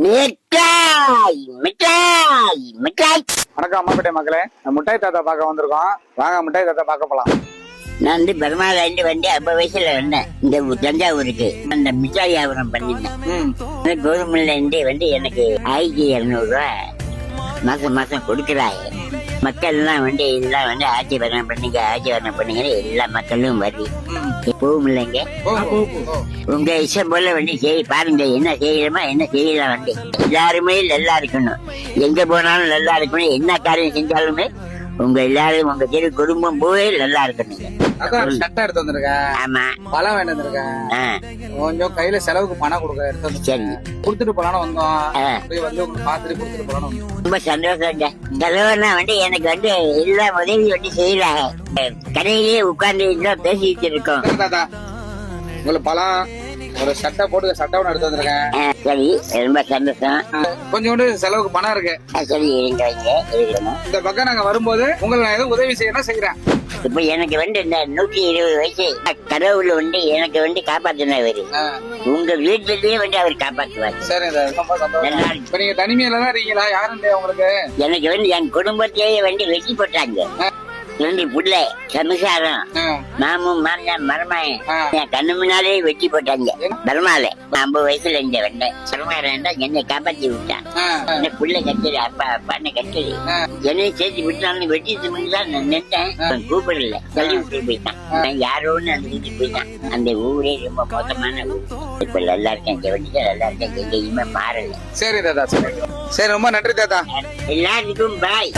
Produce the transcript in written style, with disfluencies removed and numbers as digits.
மிட்டாய் மிட்டாய் மிட்டாய். வணக்கம் அம்மாப்பேட்டை மக்களே, முட்டாய் தாத்தா பார்க்க வந்திருக்கோம். வாங்க முட்டாய் தாத்தா பார்க்க போலாம். நான் வந்து பெருமாள் வந்து 50 வயசுல வந்தேன் இந்த தஞ்சாவூருக்கு. அந்த மிட்டாய் வியாபாரம் பண்ணிருந்தேன். கவர்மெண்ட்ல இருந்து வந்து எனக்கு 1200 ரூபாய் மாசம் மாசம் கொடுக்குறாங்க. மக்கள் எல்லாம் வந்து எல்லாம் வந்து ஆட்சிபரணம் பண்ணுங்க ஆட்சிபரணம் பண்ணுங்க எல்லா மக்களும் வருது. போகும் இல்லைங்க, உங்க இஷ்டம் போல வந்து பாருங்க என்ன செய்யணுமா என்ன செய்யலாம். வந்து எல்லாருமே நல்லா இருக்கணும், எங்க போனாலும் நல்லா இருக்கணும், என்ன காரியம் செஞ்சாலுமே உங்க எல்லாரும் உங்க தெரு குடும்பம் போய் நல்லா இருக்கணும். சட்டை எடுத்து வந்திருக்கேன். ஆமா, பழம் வேண்டி வந்திருக்கேன். கொஞ்சம் கையில செலவுக்கு பணம் கொடுக்க எடுத்து வந்து சரி கொடுத்துட்டு போலான்னு வந்தோம். வந்து உங்களுக்கு பாத்துட்டு கொடுத்துட்டு போலான்னு. ரொம்ப சந்தோஷம். தலைவர்னா வந்து எனக்கு வந்து எல்லா உதவி வந்து செய்யறாங்க. கடையிலேயே உட்கார்ந்து பேசிட்டு இருக்கோம். தாத்தா உங்களுக்கு பழம் ஒரு சட்டை போட்டு சட்டை ஒன்று எடுத்து வந்திருக்கேன். சரி, ரொம்ப சந்தோஷம். கொஞ்சோண்டு செலவுக்கு பணம் இருக்கு. சரி, இருக்கணும். இந்த பக்கம் நாங்க வரும்போது உங்களுக்கு நான் எதுவும் உதவி செய்யணும் செய்யறேன். இப்ப எனக்கு வந்து இந்த 120 வயசு கடவுள் வந்து எனக்கு வந்து காப்பாத்தினவர். உங்க வீட்டுலயே வந்து அவர் காப்பாற்றுவார். சரி, ரொம்ப சந்தோஷம். இப்ப நீங்க தனிமையில தான் இருக்கீங்களா? யாரும் இல்லையா உங்களுக்கு? எனக்கு வந்து என் குடும்பத்திலேயே வந்து வெட்டி போட்டாங்க. 2 புள்ள சமசாரம் மாமும் மருமாயன் என் கண்ணு முன்னாலே வெட்டி போட்டாங்க. பர்மால 50 வயசுல இங்க வந்தேன். பரமாறா என்னை காப்பாத்தி விட்டான். என்ன புள்ள கட்டுது அப்பா அப்பான்னு கட்டுது. என்னையும் சேர்த்து விட்டான்னு வெட்டிட்டு முடிஞ்சுதான் நான் நின்றேன். கூப்பிடல, தள்ளி விட்டு போயிட்டான். நான் யாரோன்னு அந்த வீட்டுக்கு போயிட்டான். அந்த ஊரே ரொம்ப மோசமான ஊர். இப்ப நல்லா இருக்கேன், இங்க வந்துட்டு நல்லா இருக்கேன், எங்கேயுமே மாறல. சரி தாத்தா, சரி ரொம்ப நன்றி தாத்தா. எல்லாருக்கும் பாய்.